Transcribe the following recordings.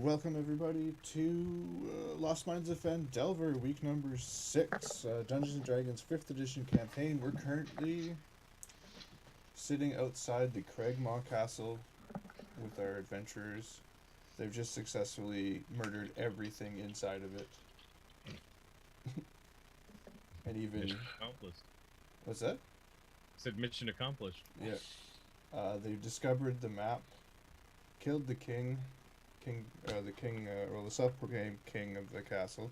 Welcome everybody to Lost Mines of Phandelver, week number 6, Dungeons & Dragons 5th edition campaign. We're currently sitting outside the Craigmaw Castle with our adventurers. They've just successfully murdered everything inside of it. And even... Mission accomplished. What's that? I said mission accomplished. Yeah. They've discovered the map, killed the king, the self-proclaimed king of the castle.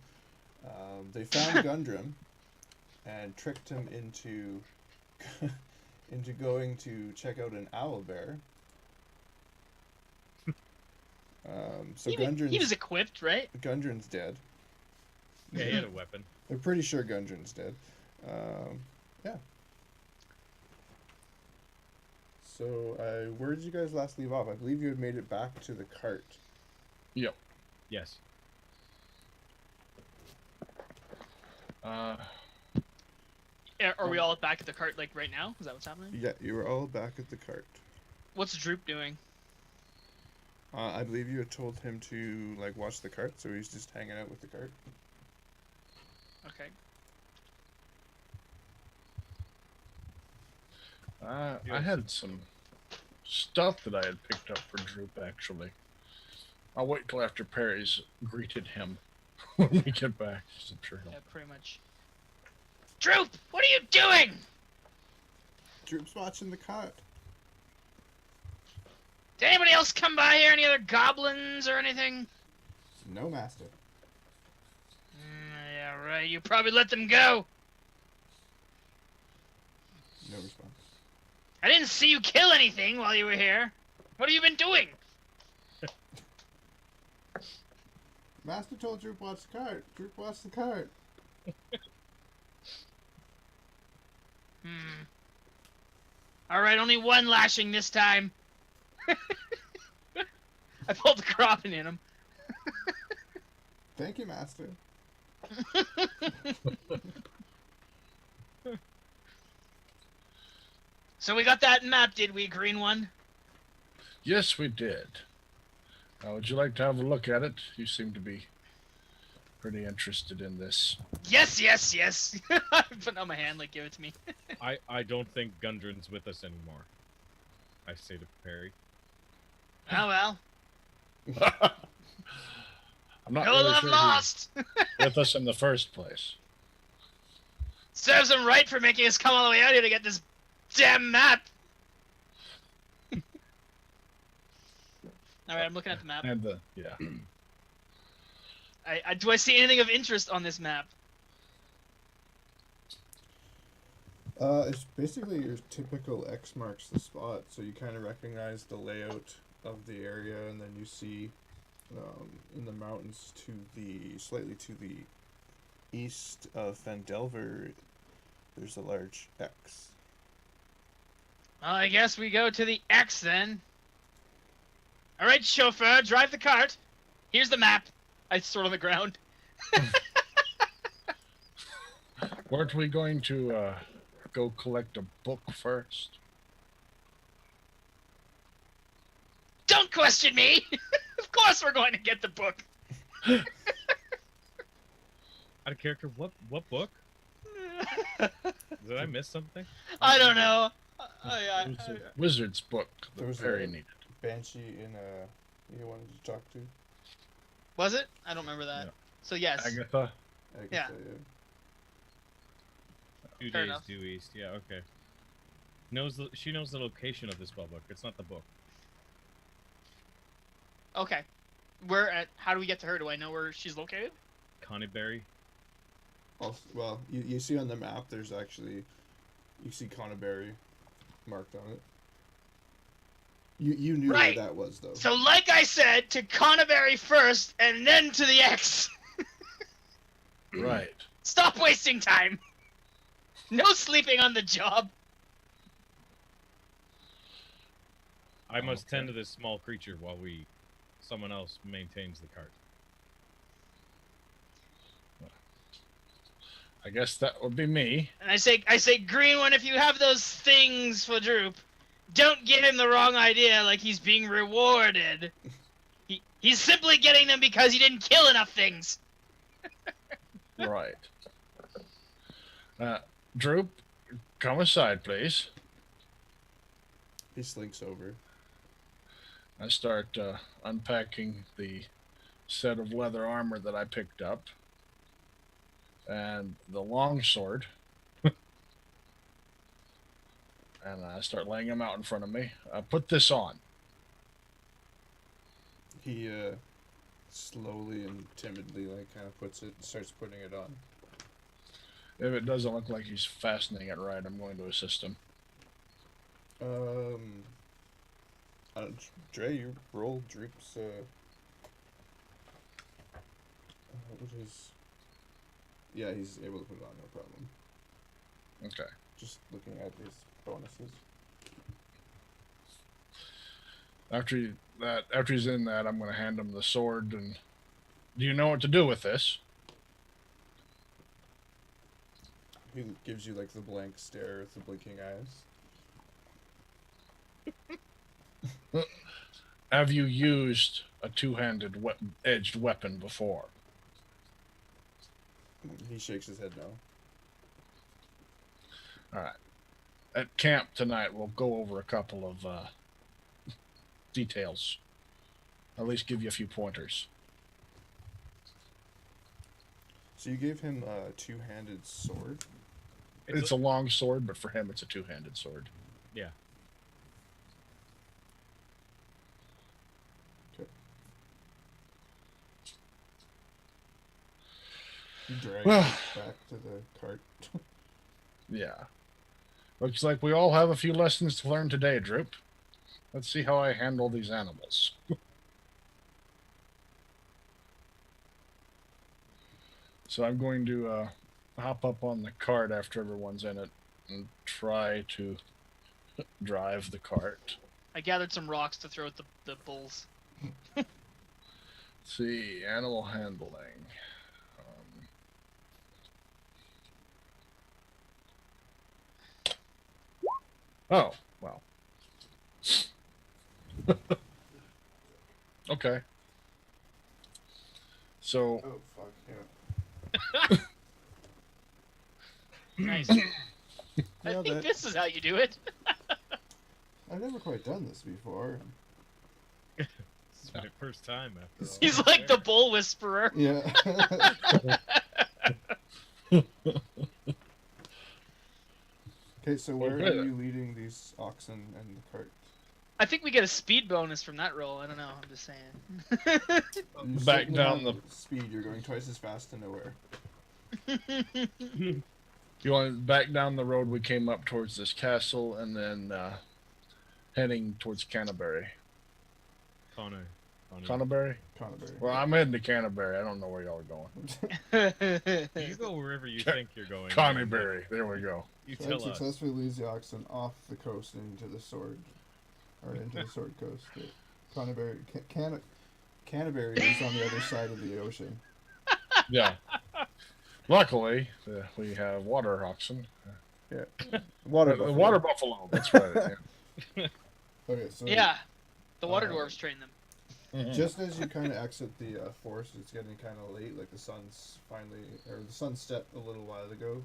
They found Gundren and tricked him into going to check out an owlbear. So he was equipped, right? Gundren's dead. Yeah, he had a weapon. They're pretty sure Gundren's dead. Yeah. So, where did you guys last leave off? I believe you had made it back to the cart. Yep. Yes. Are we all back at the cart, like, right now? Is that what's happening? Yeah, you were all back at the cart. What's Droop doing? I believe you had told him to, like, watch the cart, so he's just hanging out with the cart. Okay. I had some stuff that I had picked up for Droop, actually. I'll wait till after Perry's greeted him when we get back. I'm sure Yeah, pretty much. Droop, what are you doing? Droop's watching the cart. Did anybody else come by here? Any other goblins or anything? No, master. Yeah, right. You probably let them go. No response. I didn't see you kill anything while you were here. What have you been doing? Master told Droop watch the cart. Droop watch the cart. Alright, only one lashing this time. I pulled the cropping in him. Thank you, master. So we got that map, did we, green one? Yes, we did. Would you like to have a look at it? You seem to be pretty interested in this. Yes, yes, yes. I'm putting out my hand, like, give it to me. I don't think Gundren's with us anymore. I say to Perry. Oh, well. I'm not No really love sure lost! he's with us in the first place. Serves him right for making us come all the way out here to get this damn map! Alright, I'm looking at the map. And yeah. Do I see anything of interest on this map? It's basically your typical X marks the spot, so you kind of recognize the layout of the area, and then you see in the mountains slightly to the east of Phandelver, there's a large X. Well, I guess we go to the X then. Alright, chauffeur, drive the cart. Here's the map. I throw it on the ground. Weren't we going to go collect a book first? Don't question me! Of course we're going to get the book. Out of character, what book? Did I miss something? I don't know. It was a wizard's book There was that Perry a needed. Banshee you wanted to talk to? Was it? I don't remember that. Yeah. So yes. Agatha? Yeah. 2 Fair days enough. due east. Yeah, okay. She knows the location of this book. It's not the book. Okay. How do we get to her? Do I know where she's located? Connieberry. Also, well, you see on the map, there's actually, you see Connieberry marked on it. You knew Right. where that was, though. So like I said, to Connieberry first, and then to the X. Right. Stop wasting time. No sleeping on the job. I must Okay. tend to this small creature while someone else maintains the cart. I guess that would be me. And I say, green one, if you have those things for Droop, don't give him the wrong idea like he's being rewarded. He's simply getting them because he didn't kill enough things. Right. Droop, come aside, please. He slinks over. I start unpacking the set of leather armor that I picked up and the longsword. And I start laying them out in front of me. Put this on. He slowly and timidly kind of starts putting it on. If it doesn't look like he's fastening it right, I'm going to assist him. Dre, you roll Droop's, what was his... Yeah, he's able to put it on, no problem. Okay. Just looking at his bonuses. After he's in that, I'm going to hand him the sword. And do you know what to do with this? He gives you like the blank stare with the blinking eyes. Have you used a two-handed edged weapon before? He shakes his head no. All right. At camp tonight, we'll go over a couple of details. At least give you a few pointers. So you gave him a two-handed sword? It's a long sword, but for him, it's a two-handed sword. Yeah. Okay. You drag Well, it back to the cart. Yeah. Looks like we all have a few lessons to learn today, Droop. Let's see how I handle these animals. So I'm going to hop up on the cart after everyone's in it and try to drive the cart. I gathered some rocks to throw at the bulls. Let's see, animal handling. Oh, well. Okay. So, Oh, fuck, yeah. Nice. Yeah, I think this is how you do it. I've never quite done this before. This is my first time after all. He's like the bull whisperer. Yeah. Okay, so where are you leading these oxen and the cart? I think we get a speed bonus from that roll. I don't know. I'm just saying. You Back certainly down have the- speed. You're going twice as fast to nowhere. you want back down the road we came up towards this castle and then heading towards Canterbury. Canterbury? Canterbury. Well, I'm heading to Canterbury. I don't know where y'all are going. You go wherever you think you're going. Canterbury. There we go. You So tell that us. successfully leads the oxen off the coast into the sword, or into the sword coast. Canterbury, Canterbury is on the other side of the ocean. Yeah. Luckily, we have water oxen. Yeah. Water The buffalo. water buffalo. That's right. Yeah. Okay, so Yeah, the water dwarves train them. just as you kind of exit the forest, it's getting kind of late. Like the sun's stepped a little while ago,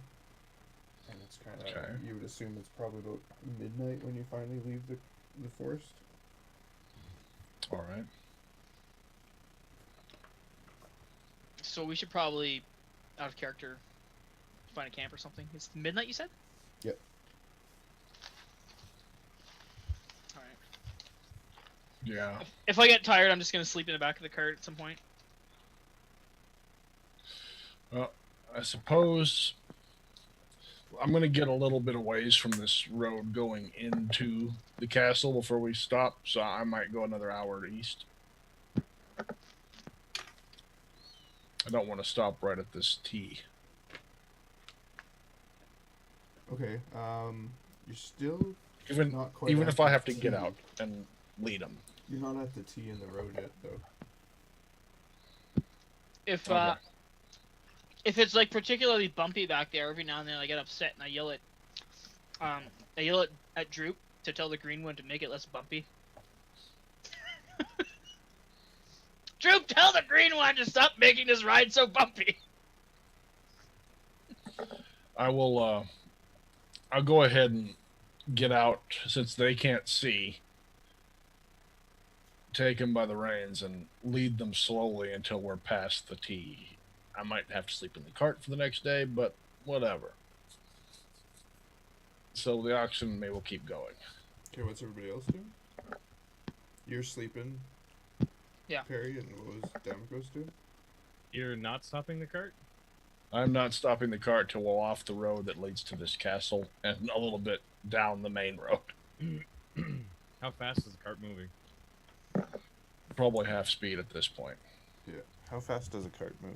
and it's kind of Okay. you would assume it's probably about midnight when you finally leave the forest. All right. So we should probably, out of character, find a camp or something. It's midnight, you said? Yep. Alright. Yeah. If I get tired, I'm just going to sleep in the back of the cart at some point. Well, I suppose I'm going to get a little bit of ways from this road going into the castle before we stop, so I might go another hour east. I don't want to stop right at this T. Okay. You're still Even not quite. even at if I the have to get T. out and lead them. You're not at the T in the road yet, though. If Okay. if it's like particularly bumpy back there, every now and then I get upset and I yell at Droop to tell the green one to make it less bumpy. Droop, tell the green one to stop making this ride so bumpy. I will. I'll go ahead and get out since they can't see. Take them by the reins and lead them slowly until we're past the tee. I might have to sleep in the cart for the next day, but whatever. So the auction may will keep going. Okay, what's everybody else doing? You're sleeping. Yeah. Perry, and what was Damakos doing? You're not stopping the cart? I'm not stopping the cart till we're off the road that leads to this castle and a little bit down the main road. How fast is the cart moving? Probably half speed at this point. Yeah. How fast does a cart move?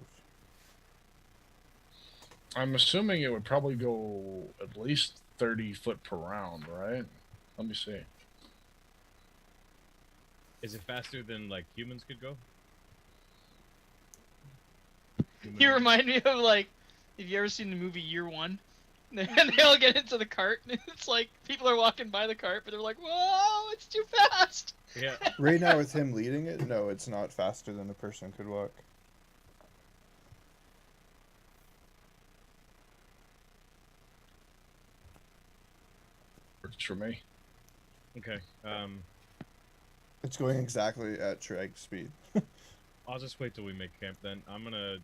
I'm assuming it would probably go at least 30 foot per round, right? Let me see. Is it faster than like humans could go? You remind me of like, have you ever seen the movie Year One? And they all get into the cart, and it's like people are walking by the cart, but they're like, "Whoa, it's too fast!" Yeah. Right now, with him leading it, no, it's not faster than a person could walk. Works for me. Okay. It's going exactly at Sragg speed. I'll just wait till we make camp then. I'm gonna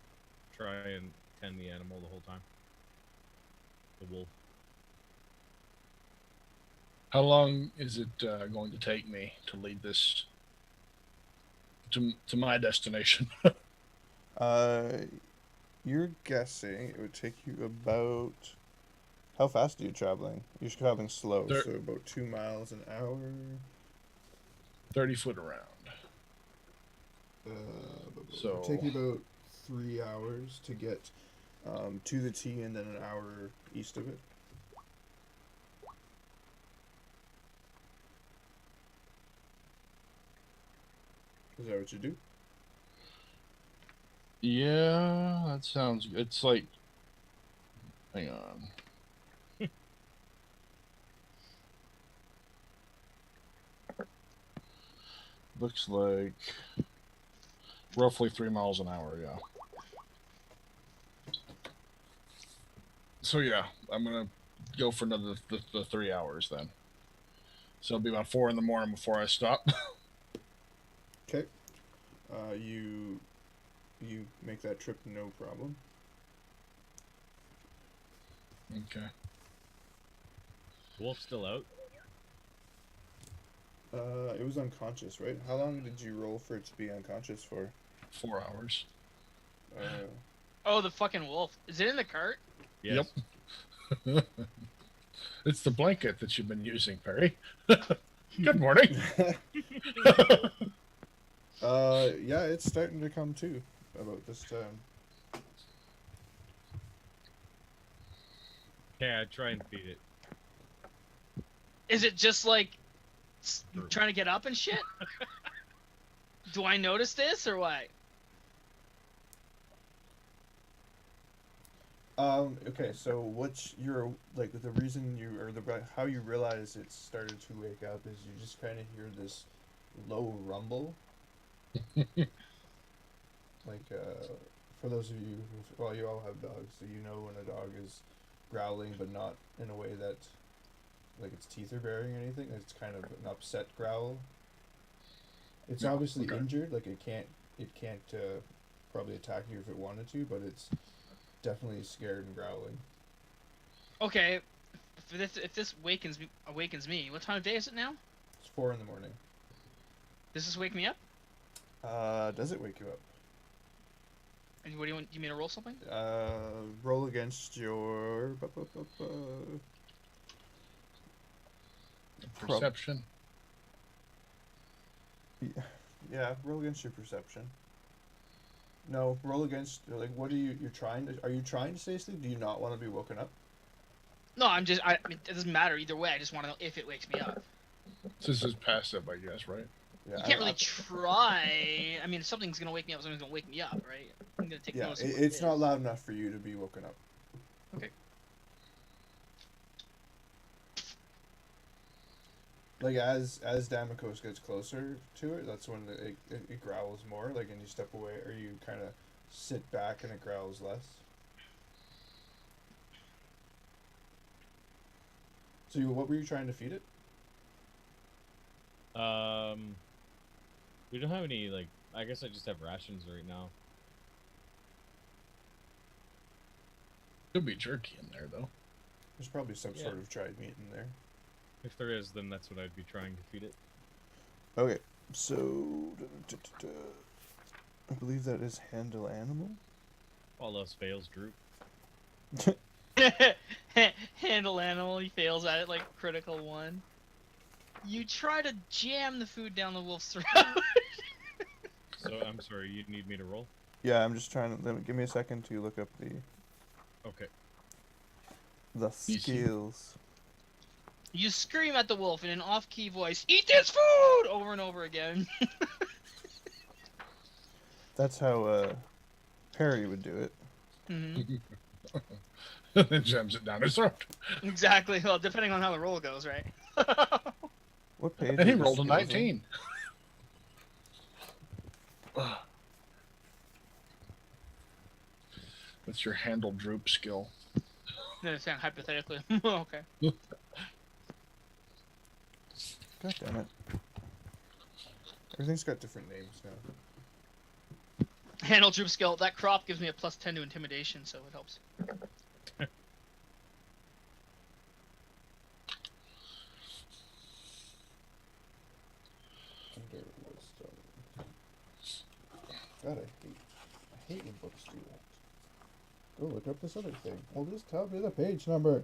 try and tend the animal the whole time. The wolf. How long is it going to take me to lead this to my destination? You're guessing it would take you about... How fast are you traveling? You're traveling slow, so about 2 miles an hour. 30 foot around. So it'll take you about 3 hours to get to the tee, and then an hour east of it. Is that what you do? Yeah, that sounds good. It's like, hang on. Looks like roughly 3 miles an hour, yeah. So yeah, I'm gonna go for another the 3 hours then. So it'll be about 4 in the morning before I stop. Okay. You make that trip no problem. Okay. The wolf's still out? It was unconscious, right? How long did you roll for it to be unconscious for? 4 hours. Oh, the fucking wolf. Is it in the cart? Yes. Yep. It's the blanket that you've been using, Perry. Good morning. Yeah, it's starting to come to about this time. Okay, I try and feed it. Is it just like trying to get up and shit? Do I notice this or what? Okay, so what's your, like, the reason you, or how you realize it started to wake up is you just kind of hear this low rumble. Like, for those of you who, well, you all have dogs, so you know when a dog is growling, but not in a way that, like, its teeth are baring or anything. It's kind of an upset growl. It's obviously injured, like, it can't probably attack you if it wanted to, but it's definitely scared and growling. Okay, if this awakens me, what time of day is it now? It's 4 in the morning. Does this wake me up? Does it wake you up? And what do you want? You mean to roll something? Roll against your Perception. Yeah, roll against your perception. No, roll against, like, what are you're trying to, are you trying to stay asleep? Do you not want to be woken up? No, I mean, it doesn't matter either way. I just want to know if it wakes me up. This is passive, I guess, right? Yeah, You can't really try. I mean, if something's gonna wake me up, something's gonna wake me up, right? I'm gonna take notice. Of what it's it not is. loud enough for you to be woken up. Okay. Like as Damakos gets closer to it, that's when it growls more. Like, and you step away, or you kind of sit back, and it growls less. So, what were you trying to feed it? We don't have any, like, I guess I just have rations right now. Could be jerky in there, though. There's probably some sort of dried meat in there. If there is, then that's what I'd be trying to feed it. Okay, so I believe that is handle animal. All else fails, droop. Handle animal, he fails at it like critical one. You try to jam the food down the wolf's throat. So, I'm sorry, you need me to roll? Yeah, I'm just trying to give me a second to look up Okay. the skills. You scream at the wolf in an off-key voice, "Eat this food!" over and over again. That's how Perry would do it. Mm-hmm. Then jams it down his throat. Exactly. Well, depending on how the roll goes, right? What page? And he are the rolled a skills 19. That's your handle droop skill. No, hypothetically. Okay. God damn it! Everything's got different names now. Handle troop skill. That crop gives me a +10 to intimidation, so it helps. God, I hate when books do that. Go look up this other thing. Well, just tell me the page number.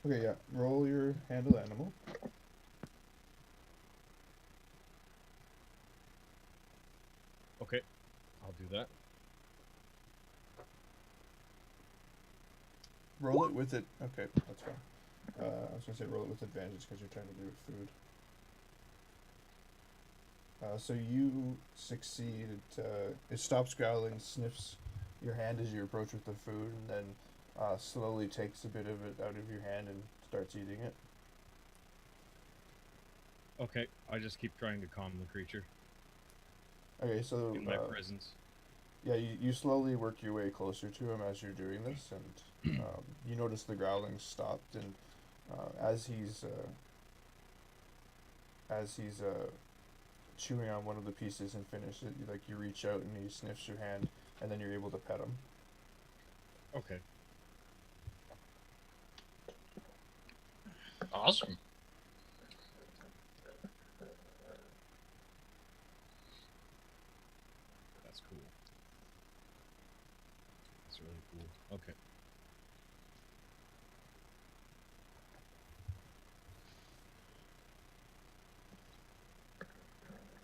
Okay, yeah. Roll your handle animal. Okay. I'll do that. Roll it with it. Okay, that's fine. I was gonna say roll it with advantage because you're trying to do it food. So you succeed. It stops growling, sniffs your hand as you approach with the food, and then slowly takes a bit of it out of your hand and starts eating it. Okay. I just keep trying to calm the creature Okay, so in my presence. yeah, you slowly work your way closer to him as you're doing this, and you notice the growling stopped, and as he's chewing on one of the pieces and finish it, you reach out and he sniffs your hand, and then you're able to pet him. Okay. Awesome. That's cool. That's really cool. Okay.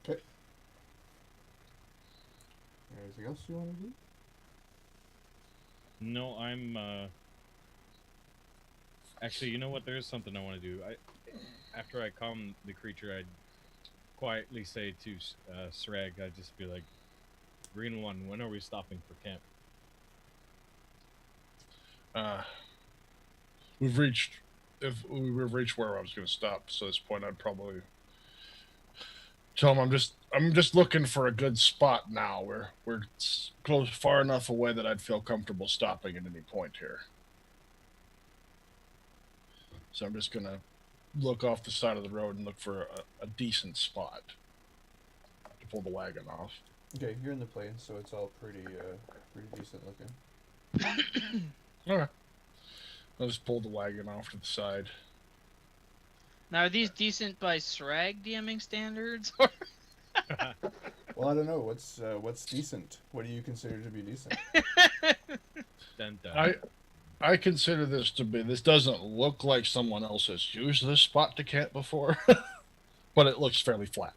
Okay. Anything else you want to do? No, I'm, actually, you know what? There is something I want to do. After I calm the creature, I'd quietly say to Sragg, I'd just be like, Green One, when are we stopping for camp? We've reached where I was going to stop. So at this point, I'd probably tell him I'm just looking for a good spot now. We're close, far enough away that I'd feel comfortable stopping at any point here. So I'm just gonna look off the side of the road and look for a decent spot to pull the wagon off. Okay, you're in the plains, so it's all pretty decent looking. Okay. I'll just pull the wagon off to the side. Now, are these decent by Sragg DMing standards? Or Well, I don't know. What's decent? What do you consider to be decent? Dun, dun. I consider this to be. This doesn't look like someone else has used this spot to camp before, but it looks fairly flat.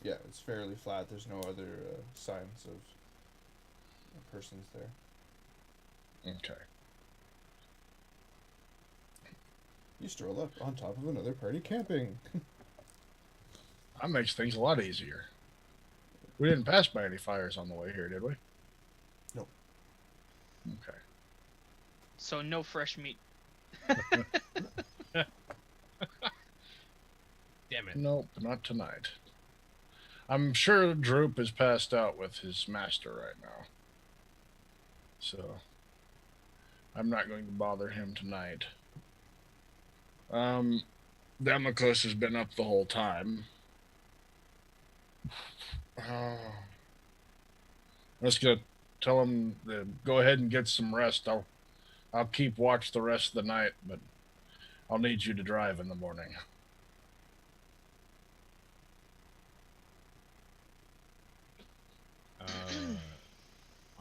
Yeah, it's fairly flat. There's no other signs of persons there. Okay. You stroll up on top of another party camping. That makes things a lot easier. We didn't pass by any fires on the way here, did we? No. Okay. So no fresh meat. Damn it. Nope, not tonight. I'm sure Droop is passed out with his master right now. So I'm not going to bother him tonight. Damakos has been up the whole time. I'm just gonna tell him to go ahead and get some rest. I'll keep watch the rest of the night, but I'll need you to drive in the morning.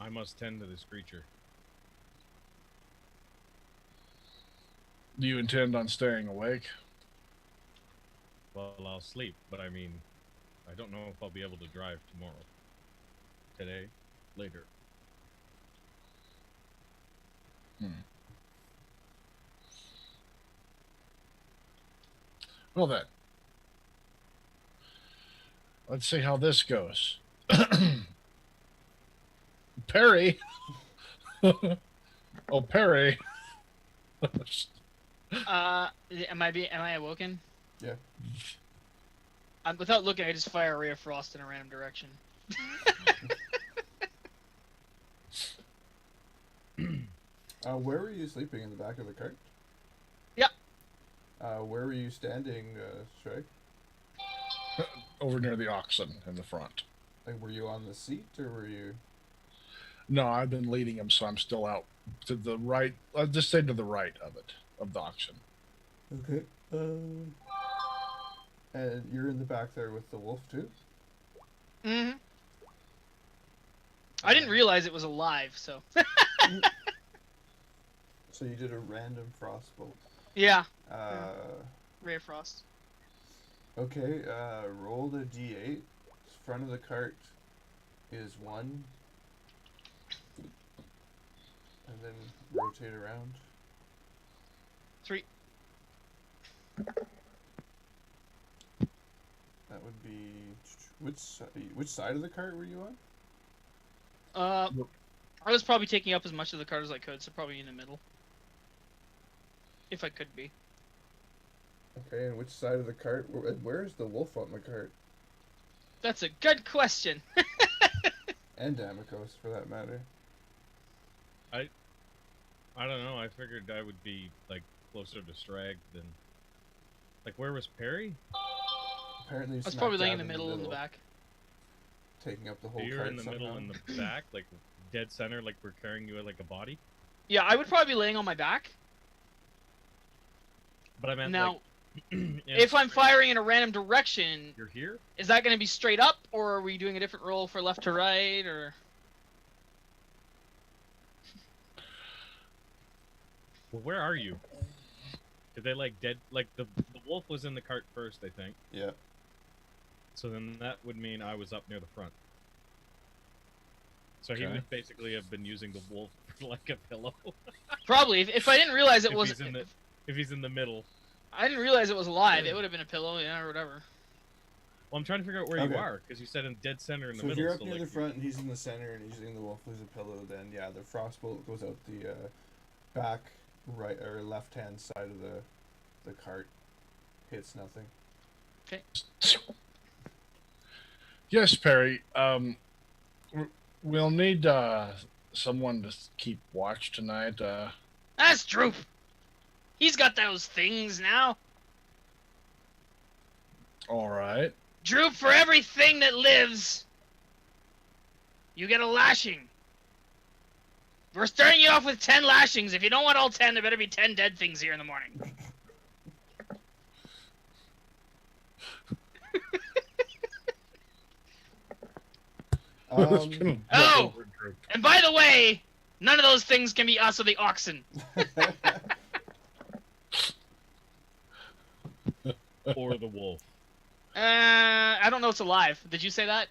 I must tend to this creature. Do you intend on staying awake? Well, I'll sleep, but I mean, I don't know if I'll be able to drive tomorrow. Today, later. Well then, let's see how this goes. Perry. Oh, Perry. Am I awoken? Yeah. Without looking, I just fire a ray of frost in a random direction. Where were you sleeping? In the back of the cart? Yeah. Where were you standing, Sragg? Over near the oxen in the front. Like, were you on the seat, or were you... No, I've been leading him, so I'm still out to the right. I'll just say to the right of it, of the oxen. Okay. And you're in the back there with the wolf, too? Mm-hmm. I didn't realize it was alive, so... So you did a random frostbolt. Yeah. Ray of frost. Okay, roll the d8. Front of the cart is 1. And then rotate around. 3. That would be... Which side of the cart were you on? I was probably taking up as much of the cart as I could, so probably in the middle. If I could be. Okay, and which side of the cart? Where's the wolf on the cart? That's a good question. And Damakos, for that matter. I don't know. I figured I would be, like, closer to Sragg than... Like, where was Perry? Apparently I was smack probably laying dab in the middle in the back. Taking up the whole So you're cart in the somehow. middle in the back, like, dead center, like we're carrying you like a body? Yeah, I would probably be laying on my back. But I meant, Now, like... if I'm firing in a random direction, You're here? is that going to be straight up, or are we doing a different roll for left to right, or... Well, where are you? Did they, like, dead... Like, the wolf was in the cart first, I think. Yeah. So then that would mean I was up near the front. So he Okay. would basically have been using the wolf for, like, a pillow. Probably. If I didn't realize it If was... he's in the- If he's in the middle. I didn't realize it was alive. It would have been a pillow, yeah, or whatever. Well, I'm trying to figure out where Okay. you are, because you said in dead center in the So if middle. you're up so, near like, the front and he's in the center and he's using the wolf as a pillow, then yeah, the frostbolt goes out the back right or left hand side of the cart. Hits nothing. Yes, Perry. We'll need someone to keep watch tonight. That's Droop. He's got those things now. All right. Droop, for everything that lives, you get a lashing. We're starting you off with 10 lashings. If you don't want all 10, there better be 10 dead things here in the morning. Oh! And by the way, none of those things can be us or the oxen. or the wolf. I don't know it's alive. Did you say that?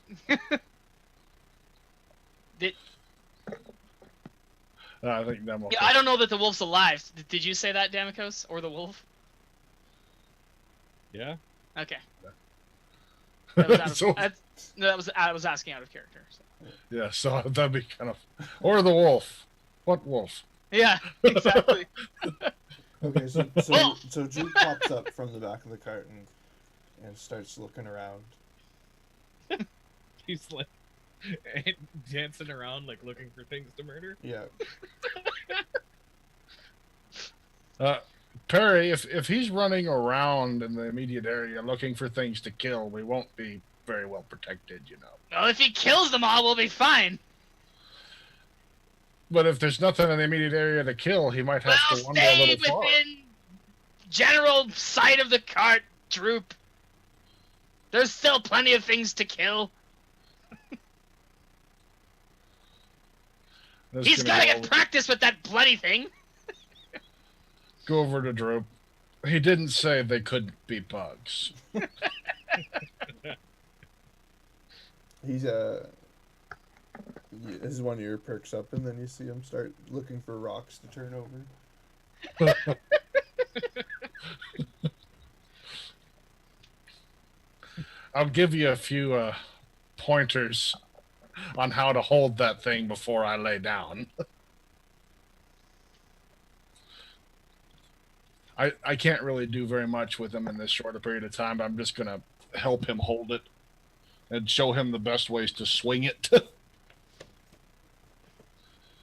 I think Damakos. Yeah, I don't know that the wolf's alive. Did you say that, Damakos? Or the wolf? Yeah. Okay. That was out of, So- I was asking out of character. So. Yeah, so that'd be kind of. Or the wolf. What wolf? Yeah, exactly. Okay, so Drew pops up from the back of the cart and starts looking around. He's like dancing around, like looking for things to murder. Yeah. Perry, if he's running around in the immediate area looking for things to kill, we won't be very well protected, you know. Well, if he kills them all, we'll be fine. But if there's nothing in the immediate area to kill, he might have to wander a stay little far. within general sight of the cart, Droop. There's still plenty of things to kill. That's He's gonna gotta get practice with that bloody thing. go over to Droop. He didn't say they couldn't be bugs. He's his one ear perks up, and then you see him start looking for rocks to turn over. I'll give you a few pointers on how to hold that thing before I lay down. I can't really do very much with him in this short a period of time, but I'm just going to help him hold it and show him the best ways to swing it.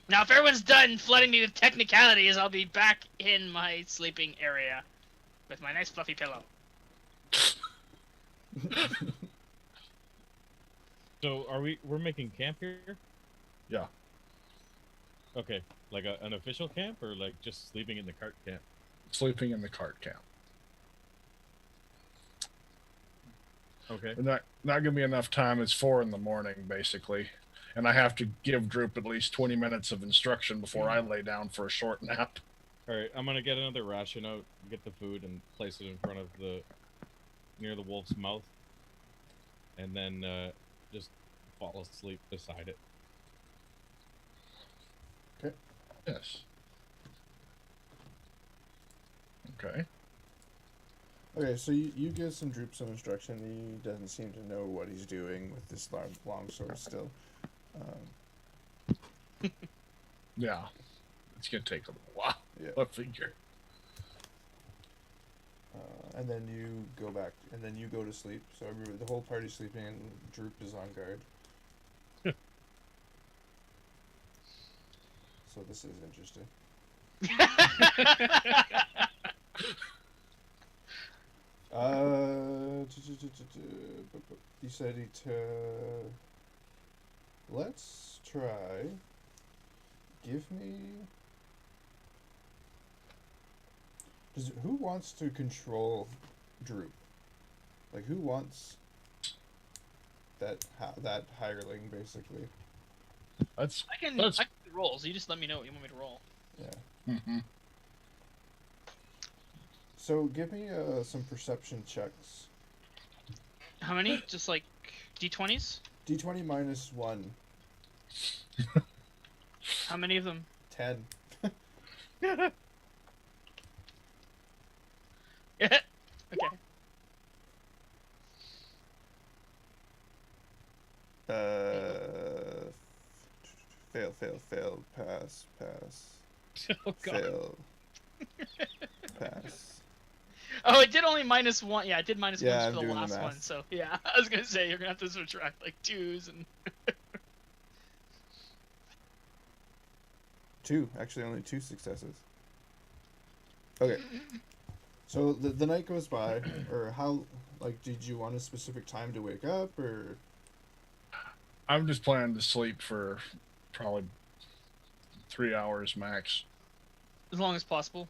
Now, if everyone's done flooding me with technicalities, I'll be back in my sleeping area with my nice fluffy pillow. So we're making camp here? Yeah. Okay, like an official camp, or like just sleeping in the cart camp? Sleeping in the cart camp. Okay. Not gonna be enough time. It's 4 in the morning, basically, and I have to give Droop at least 20 minutes of instruction before I lay down for a short nap. All right, I'm gonna get another ration out, get the food, and place it in front of near the wolf's mouth, and then just fall asleep beside it. Okay. Yes. Okay. Okay, so you give some Droop some instruction. He doesn't seem to know what he's doing with this long sword still. Yeah. It's gonna take a little while. Yeah. I figure. And then you go back, and then you go to sleep. So the whole party's sleeping, and Droop is on guard. So this is interesting. You said let's try. Give me. Who wants to control Droop? Like, who wants that hireling, basically? I can do rolls. You just let me know what you want me to roll. Yeah. Mm-hmm. So give me some perception checks. How many? Just like D20s? D20 minus 1. How many of them? 10. Okay. Fail, pass. Oh god. Fail. Pass. Oh, it did only -1. Yeah, it did -1 Yeah, I'm for the doing the last math. one. So yeah, I was gonna say you're gonna have to subtract like 2s and. 2. Actually, only 2 successes. Okay. So the night goes by, or how? Like, did you want a specific time to wake up, or? I'm just planning to sleep for probably 3 hours max. As long as possible.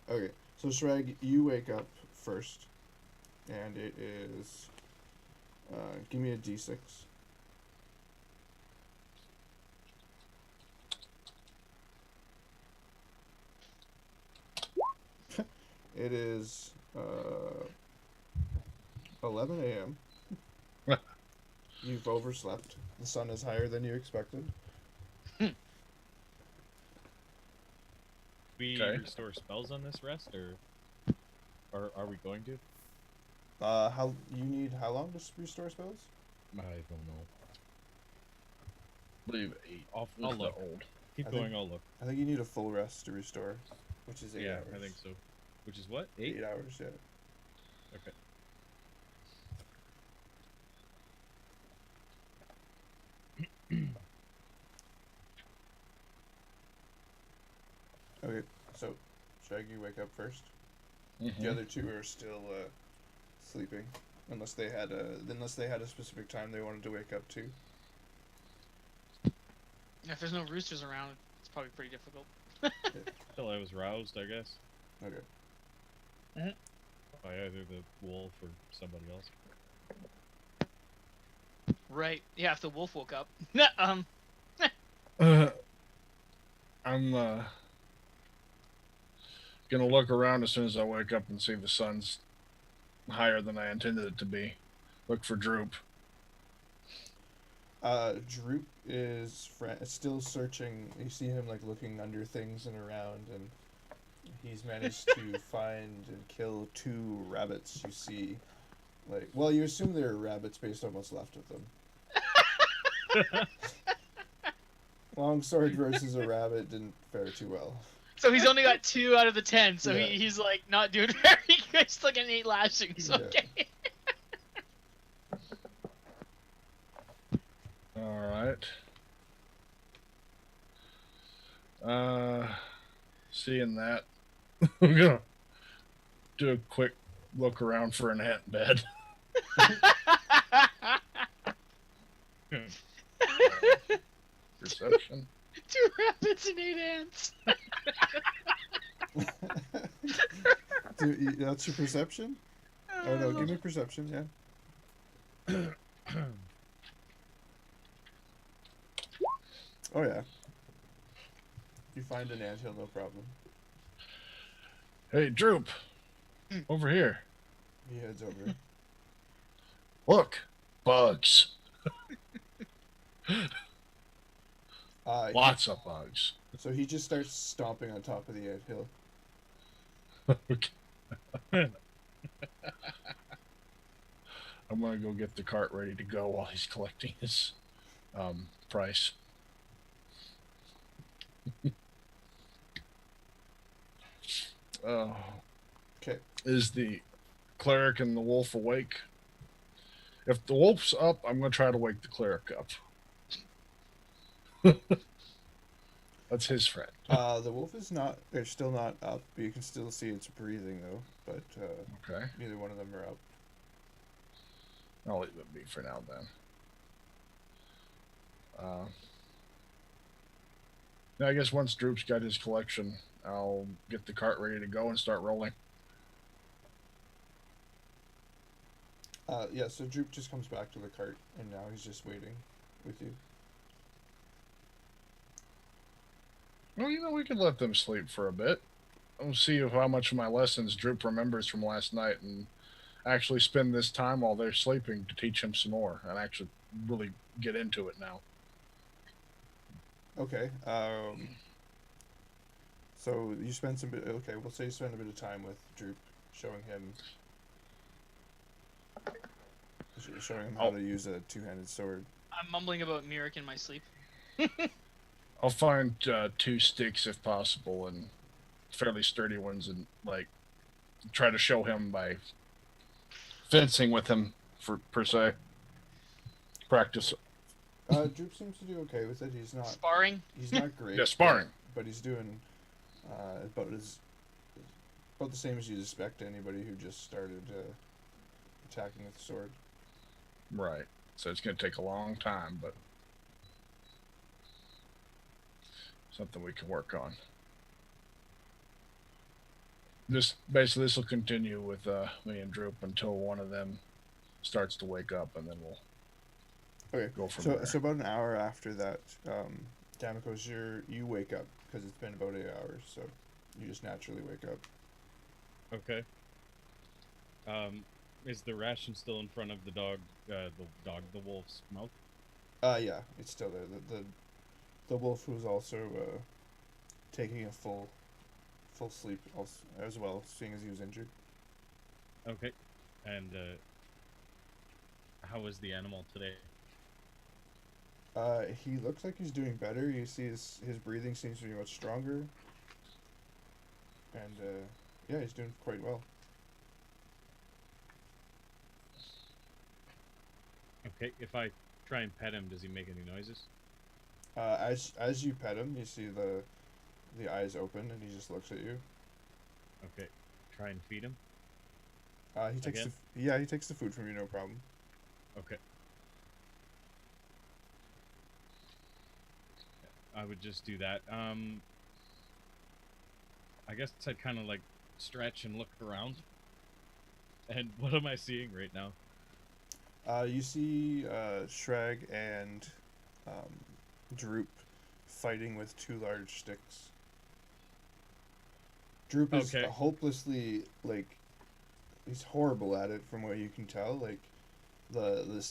Okay. So Sragg, you wake up first, and it is. Give me a D6. It is 11 a.m. You've overslept. The sun is higher than you expected. We Okay. restore spells on this rest, or are we going to? How you need how long to restore spells? I don't know. I believe 8. I'll with the look. old. Keep I going. think- I'll look. I think you need a full rest to restore, which is 8 Yeah, hours. I think so. Which is what? 8? 8 hours, yeah. Okay. Okay, so Sragg, you wake up first. Mhm. The other two are still sleeping, unless they had a specific time they wanted to wake up to. If there's no roosters around, it's probably pretty difficult. Till I was roused, I guess. Okay. By either the wolf or somebody else. Right. Yeah, if the wolf woke up. I'm gonna look around as soon as I wake up and see the sun's higher than I intended it to be. Look for Droop. Droop is still searching. You see him like looking under things and around, and he's managed to find and kill 2 rabbits. You see, like, well, you assume they're rabbits based on what's left of them. Longsword versus a rabbit didn't fare too well. So he's only got 2 out of the 10, so Yeah. he's like not doing very good. He's still getting 8 lashings. Yeah. Okay. All right. Seeing that, I'm gonna do a quick look around for an ant bed. Perception. 2 rabbits and 8 ants. That's your perception? Oh no, give me perception, yeah. Oh yeah. You find an anthill, no problem. Hey, Droop. Over here. He heads over. Look. Bugs. Lots of bugs. So he just starts stomping on top of the anthill. Okay. I'm gonna go get the cart ready to go while he's collecting his price. Okay. Is the cleric and the wolf awake? If the wolf's up, I'm gonna try to wake the cleric up. That's his friend. The wolf is not. They're still not up. But you can still see it's breathing though. But Okay. neither one of them are up. I'll leave it be for now then. Now I guess once Droop's got his collection, I'll get the cart ready to go and start rolling. Yeah. So Droop just comes back to the cart, and now he's just waiting with you. Well, we could let them sleep for a bit. I'll see how much of my lessons Droop remembers from last night and actually spend this time while they're sleeping to teach him some more and actually really get into it now. Okay. So you spend some bit. Okay, we'll say you spend a bit of time with Droop, showing him how to use a 2-handed sword. I'm mumbling about Mirik in my sleep. I'll find 2 sticks if possible and fairly sturdy ones and like try to show him by fencing with him per se. Practice. Droop seems to do okay with it. He's not. Sparring? He's not great. Yeah, sparring. But he's doing about the same as you'd expect anybody who just started attacking with the sword. Right. So it's going to take a long time, but something we can work on. This will continue with me and Droop until one of them starts to wake up, and then we'll go from there. So about an hour after that, Damakos, you wake up because it's been about 8 hours, so you just naturally wake up. Okay. Is the ration still in front of the dog? The wolf's mouth. Yeah, it's still there. The wolf was also taking a full sleep as well, seeing as he was injured. Okay. And how is the animal today? He looks like he's doing better. You see his breathing seems to be much stronger. And yeah, he's doing quite well. Okay. If I try and pet him, does he make any noises? As you pet him, you see the eyes open, and he just looks at you. Okay. Try and feed him. He takes Again? he takes the food from you, no problem. Okay. I would just do that. I guess I'd kind of like stretch and look around. And what am I seeing right now? You see Sragg and Droop fighting with two large sticks. Droop is Okay. hopelessly, like, he's horrible at it from what you can tell. Like, the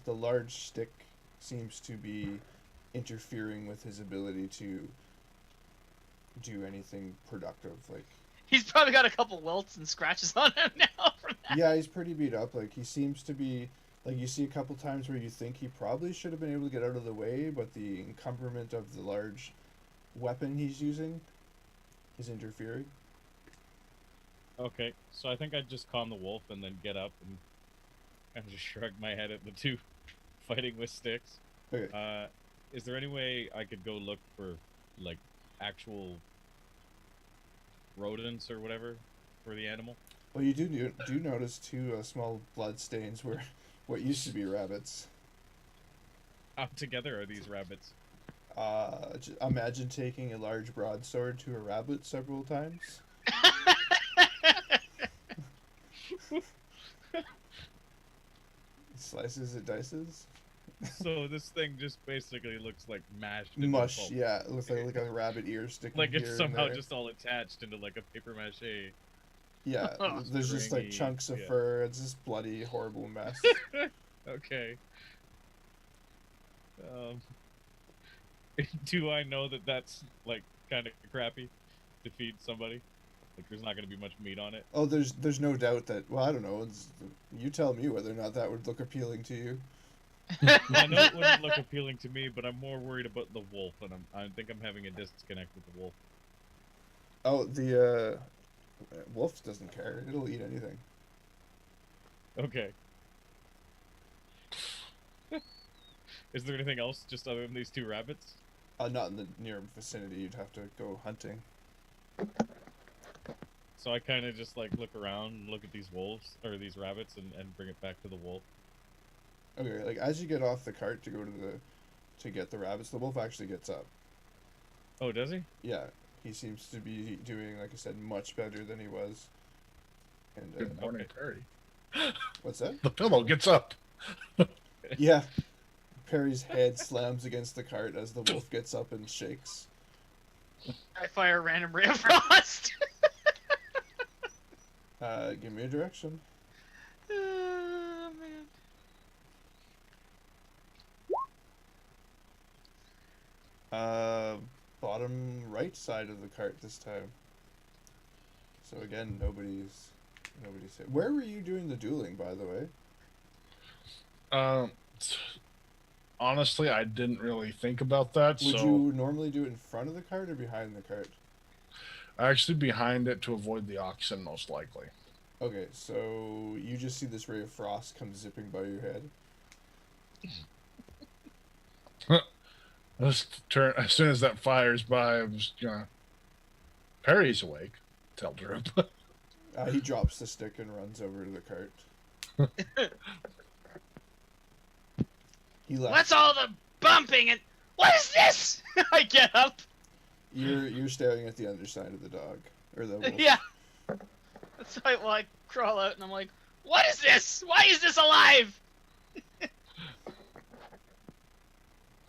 large stick seems to be interfering with his ability to do anything productive. Like, He's probably got a couple welts and scratches on him now from that. yeah, he's pretty beat up. Like, he seems to be, like, you see a couple times where you think he probably should have been able to get out of the way, but the encumberment of the large weapon he's using is interfering. Okay, so I think I'd just calm the wolf and then get up and kind of just shrug my head at the two fighting with sticks. Okay. Is there any way I could go look for, like, actual rodents or whatever for the animal? Well, you do notice two small blood stains where what used to be rabbits. How together are these rabbits? Imagine taking a large broadsword to a rabbit several times. Slices it, dices. So this thing just basically looks like mashed into Mush, pulp. yeah. It looks like a rabbit ear sticking Like here it's and somehow there. just all attached into like a paper mache. Yeah, there's just like Stringy, chunks of yeah. fur. It's this bloody, horrible mess. Okay. Do I know that that's like kind of crappy to feed somebody? Like there's not going to be much meat on it. Oh, there's no doubt that. Well, I don't know. You tell me whether or not that would look appealing to you. I know it wouldn't look appealing to me, but I'm more worried about the wolf, and I think I'm having a disconnect with the wolf. Oh, the wolf doesn't care. It'll eat anything. Okay. Is there anything else just other than these two rabbits? Not in the near vicinity. You'd have to go hunting. So I kind of just like look around and look at these wolves or these rabbits and bring it back to the wolf. Okay, like as you get off the cart to go to get the rabbits, the wolf actually gets up. Oh, does he? Yeah, he seems to be doing, like I said, much better than he was. And Good morning, Okay. Perry. what's that? The pillow gets up. Yeah, Perry's head slams against the cart as the wolf gets up and shakes. I fire a random ray of frost. Give me a direction. Oh, man. Bottom right side of the cart this time. So again, nobody's hit. Where were you doing the dueling, by the way? Honestly, I didn't really think about that. Would so you normally do it in front of the cart or behind the cart? actually behind it to avoid the oxen, most likely. Okay, so you just see this ray of frost come zipping by your head. Just turn as soon as that fires by. I'm just gonna. Perry's awake. Tell Droop. He drops the stick and runs over to the cart. He laughs. What's all the bumping and what is this? I get up. You're staring at the underside of the dog or the wolf. Yeah. So I crawl out and I'm like, what is this? Why is this alive?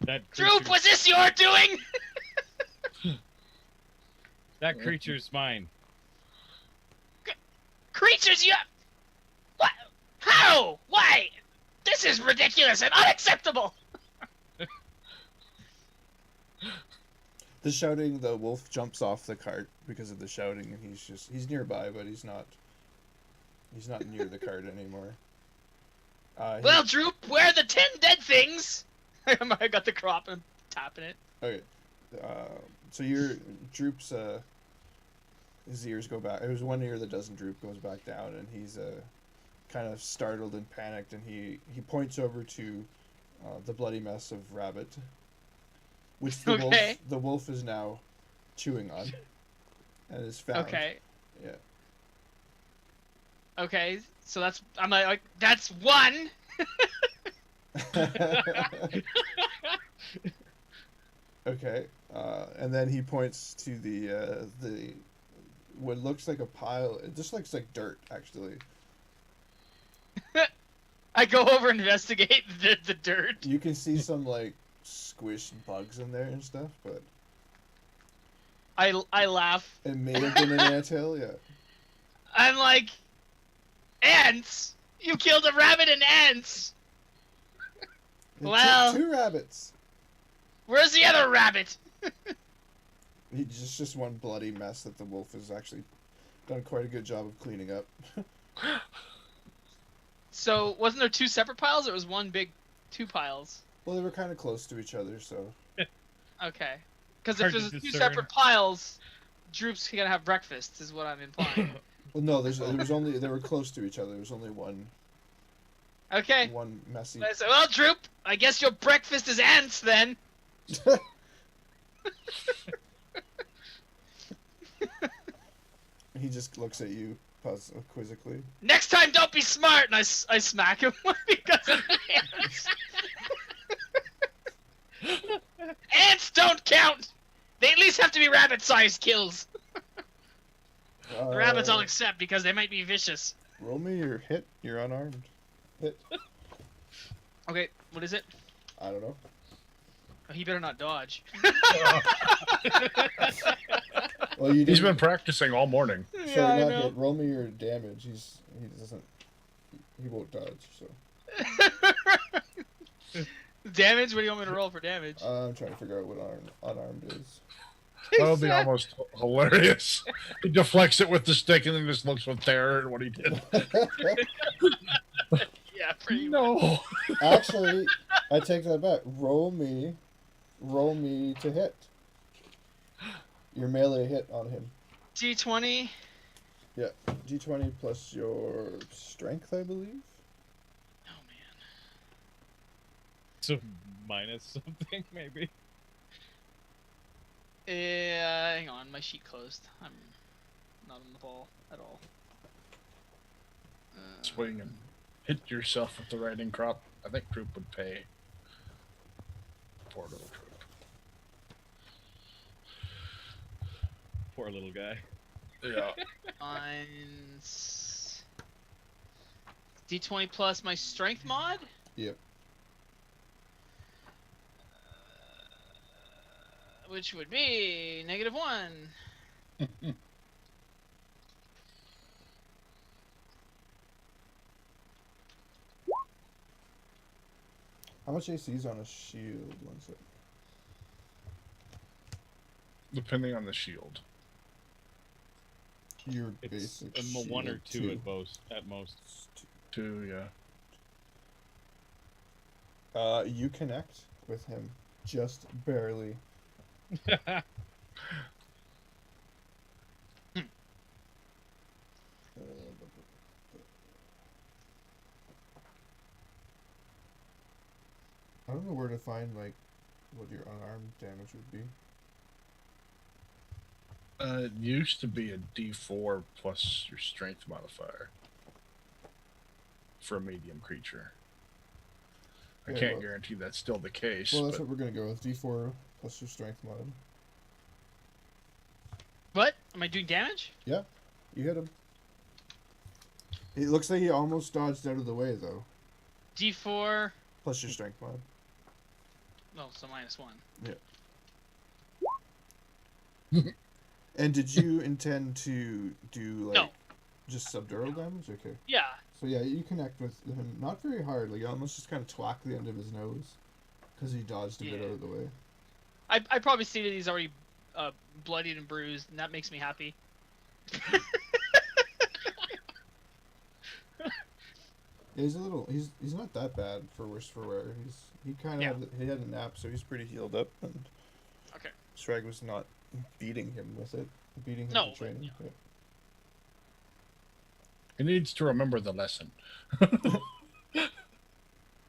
That Droop, was this your doing? That creature's mine. Creatures, you. What? No! Why? This is ridiculous and unacceptable! The shouting, the wolf jumps off the cart because of the shouting, and he's nearby, but he's not near the cart anymore. Well, Droop, where are the 10 dead things? I got the crop and I'm tapping it. Okay. So your Droop's his ears go back. It was one ear that doesn't droop, goes back down, and he's kind of startled and panicked, and he points over to the bloody mess of rabbit, which the wolf is now chewing on, and is found. Okay. Yeah. Okay, so I'm like that's one. Okay, and then he points to the what looks like a pile. It just looks like dirt, actually. I go over and investigate the dirt. You can see some like squished bugs in there and stuff, but I laugh. it may have been an anthill, yeah. I'm like, ants! You killed a rabbit and ants! Well, two rabbits. Where's the other rabbit? He's just one bloody mess that the wolf has actually done quite a good job of cleaning up. So, wasn't there 2 separate piles, or it was one big 2 piles? Well, they were kind of close to each other, so... Okay. Because if there's 2 separate piles, Droop's gonna have breakfast, is what I'm implying. Well, no, they were close to each other. There was only one... Okay. One messy... I said, well, Droop, I guess your breakfast is ants, then. He just looks at you quizzically. Next time, don't be smart, and I smack him because of ants. Ants don't count. They at least have to be rabbit-sized kills. The rabbits I'll accept because they might be vicious. Roll me your hit. You're unarmed. Hit. Okay, what is it? I don't know. Oh, he better not dodge. Well, he's been practicing all morning. So yeah, not hit. Roll me your damage. He won't dodge. So. Damage? What do you want me to roll for damage? I'm trying to figure out what unarmed is. That would be almost hilarious. He deflects it with the stick and then just looks with terror at what he did. Yeah, pretty much. Actually, I take that back. Roll me to hit. Your melee hit on him. D20? Yeah, D20 plus your strength, I believe. Oh, man. So minus something, maybe? Hang on, my sheet closed. I'm not on the ball at all. Swing and hit yourself with the riding crop. I think Troop would pay. Poor little Troop. Poor little guy. Yeah. Mine's D20 plus my strength mod? Yep. Which would be -1. How much AC is on a shield? One sec. Depending on the shield. Your It's basic a shield, 1 or 2 2. at most. 2, yeah. You connect with him just barely. I don't know where to find like what your unarmed damage would be. It used to be a D4 plus your strength modifier for a medium creature. I Yeah, can't well- guarantee that's still the case. Well, that's but what we're gonna go with. D4 plus your strength mod. What? Am I doing damage? Yeah, you hit him. It looks like he almost dodged out of the way though. D4. Plus your strength mod. Oh, so -1. And did you intend to do like No. just subdural damage? Okay. Yeah. So yeah, you connect with him not very hard. Like you almost just kind of twack the end of his nose because he dodged a bit out of the way. I probably see that he's already bloodied and bruised, and that makes me happy. He's a little. He's not that bad for worse for wear. He kind of he had a nap, so he's pretty healed up. And Okay. Sragg was not beating him with it, beating him No, for training. yeah. He needs to remember the lesson.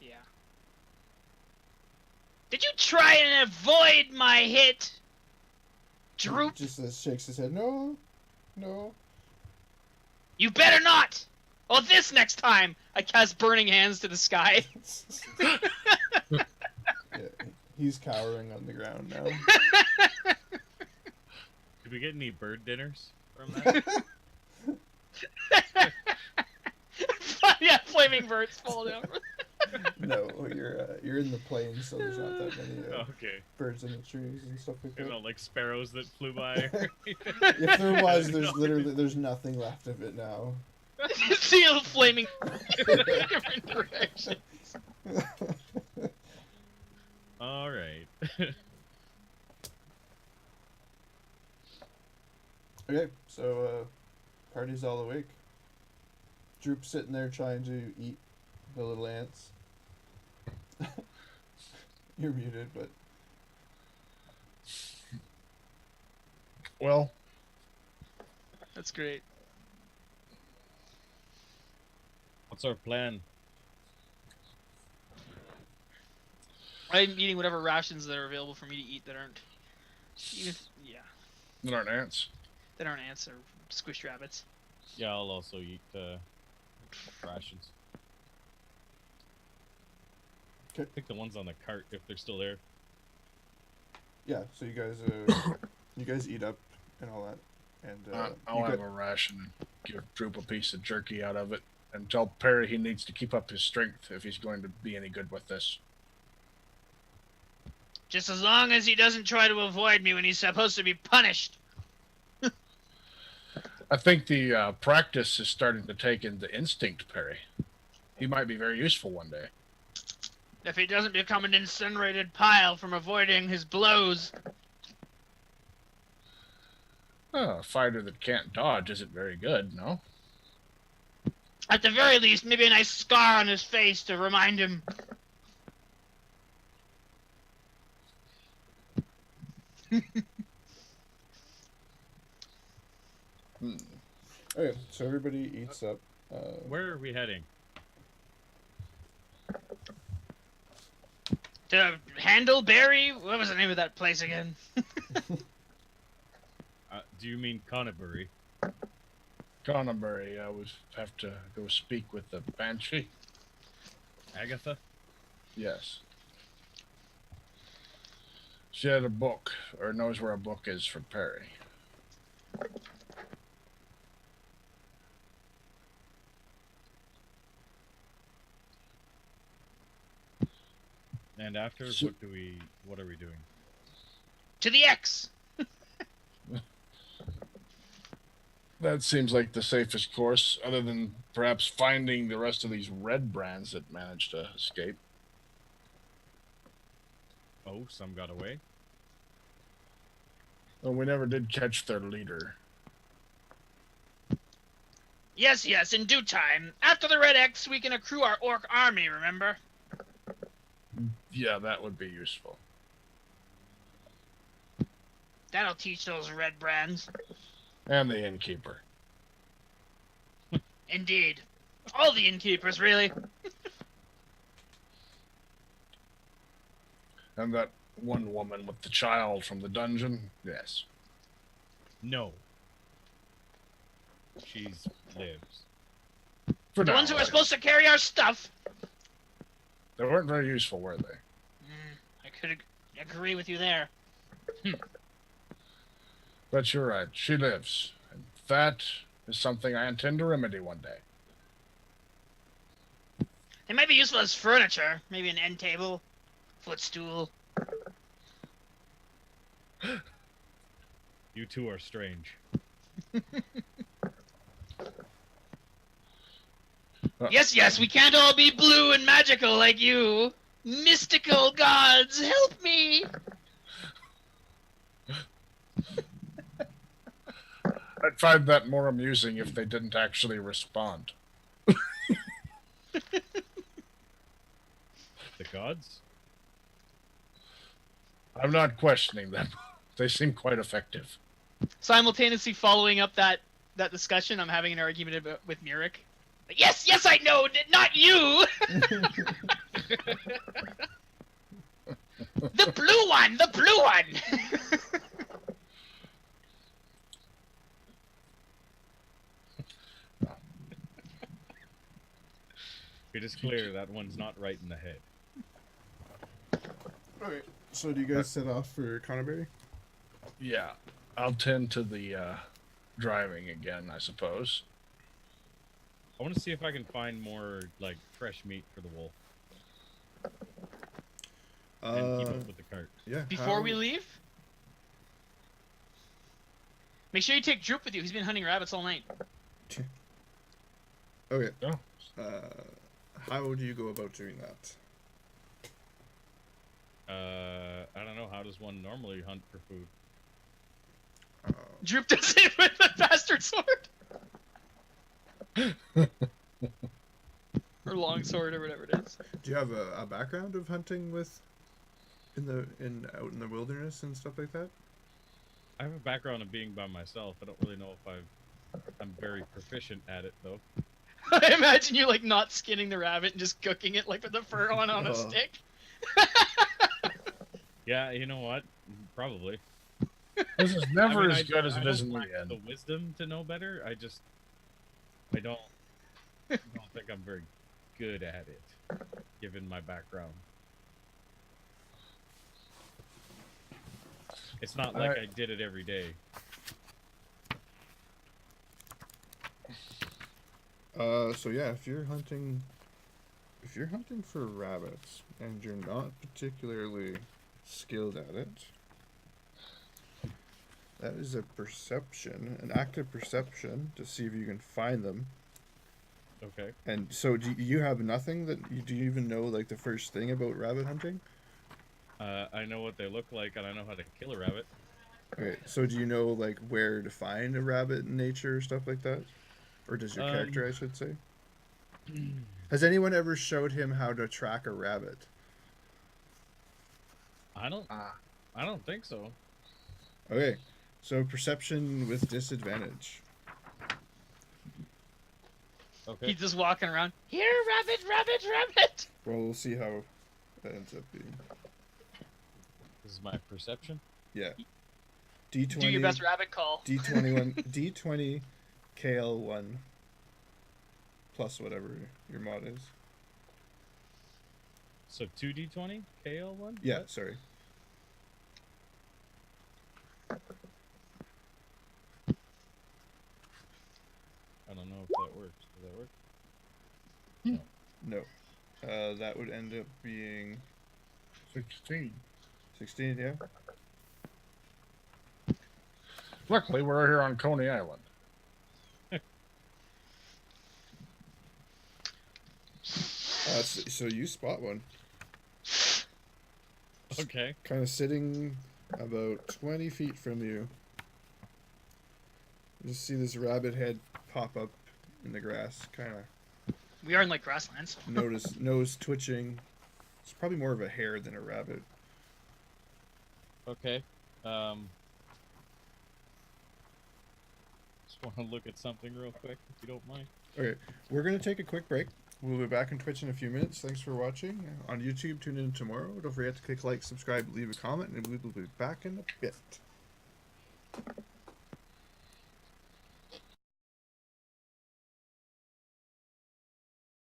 Yeah. Did you try and avoid my hit? Droop. Just shakes his head. No. You better not. Or this next time. I cast Burning Hands to the sky. Yeah, he's cowering on the ground now. Did we get any bird dinners from that? Yeah, flaming birds fall down. No, you're in the plains, so there's not that many Okay. birds in the trees and stuff like You that. know, like sparrows that flew by. If there was, there's nothing left of it now. See a flaming in different directions. All right. Okay, so party's all awake. Droop's sitting there trying to eat the little ants. You're muted, but Well, That's great. What's our plan? I'm eating whatever rations that are available for me to eat that aren't, there aren't ants. that aren't ants or squished rabbits. Yeah, I'll also eat rations. I Okay. think the ones on the cart, if they're still there. yeah. So you guys eat up and all that, and I'll you have get- a ration and give Droop a piece of jerky out of it, and tell Perry he needs to keep up his strength if he's going to be any good with this. Just as long as he doesn't try to avoid me when he's supposed to be punished. I think the practice is starting to take into instinct, Perry. He might be very useful one day. If he doesn't become an incinerated pile from avoiding his blows. A fighter that can't dodge isn't very good, no? At the very least, maybe a nice scar on his face to remind him. Okay, so everybody eats up. Where are we heading? To Handleberry? What was the name of that place again? Do you mean Connebury? Connebury, I would have to go speak with the Banshee. Agatha? Yes. She had a book, or knows where a book is for Perry. And after, So- what are we doing? To the X! That seems like the safest course, other than perhaps finding the rest of these red brands that managed to escape. Oh, some got away? Well, we never did catch their leader. Yes, in due time. After the Red X, we can accrue our orc army, remember? Yeah, that would be useful. That'll teach those red brands. And the innkeeper. Indeed. All the innkeepers, really. And that one woman with the child from the dungeon? Yes. No. She's lives. For The now, ones who are supposed to carry our stuff. They weren't very useful, were they? I could agree with you there. But you're right. She lives. And that is something I intend to remedy one day. They might be useful as furniture. Maybe an end table, footstool. You two are strange. Yes, yes, we can't all be blue and magical like you. Mystical gods, help me! I'd find that more amusing if they didn't actually respond. The gods? I'm not questioning them. They seem quite effective. Simultaneously following up that discussion, I'm having an argument with Murik. Yes, yes, I know, not you! The blue one! The blue one! It is clear that one's not right in the head. Alright, so do you guys set off for Connerberry? Yeah, I'll tend to the driving again, I suppose. I want to see if I can find more, like, fresh meat for the wolf. And keep up with the cart. Yeah. Before we leave, make sure you take Droop with you. He's been hunting rabbits all night. Okay. Oh. How do you go about doing that? I don't know. How does one normally hunt for food? Droop does it with the bastard sword. Or long sword or whatever it is. Do you have a background of hunting with out in the wilderness and stuff like that? I have a background of being by myself. I don't really know if I'm very proficient at it though. I imagine you like not skinning the rabbit and just cooking it like with the fur on a Oh. stick. Yeah, you know what? Probably. This is never I mean, as good as I it is don't in the lack end. the wisdom to know better. I don't think I'm very good at it, given my background. It's not like I did it every day. So yeah, if you're hunting for rabbits and you're not particularly skilled at it, that is a perception, an active perception to see if you can find them. Okay. And so do you have nothing do you even know like the first thing about rabbit hunting? I know what they look like and I know how to kill a rabbit. Okay, so do you know like where to find a rabbit in nature, stuff like that? Or does your character, I should say? Has anyone ever showed him how to track a rabbit? I don't think so. Okay, so perception with disadvantage. Okay. He's just walking around. Here, rabbit, rabbit, rabbit. Well, we'll see how that ends up being. This is my perception. Yeah. D20. Do your best rabbit call. D21. D20. KL1. Plus whatever your mod is. So 2d20 KL1? Yeah, sorry. I don't know if that works. Does that work? No. That would end up being 16. 16, yeah? Luckily, we're here on Coney Island. So you spot one. Okay. Kind of sitting about 20 feet from you. You just see this rabbit head pop up in the grass, kind of. We are in like grasslands. Nose twitching. It's probably more of a hare than a rabbit. Okay. Just want to look at something real quick, if you don't mind. Okay, we're going to take a quick break. We'll be back on Twitch in a few minutes. Thanks for watching. On YouTube, tune in tomorrow. Don't forget to click like, subscribe, leave a comment, and we will be back in a bit.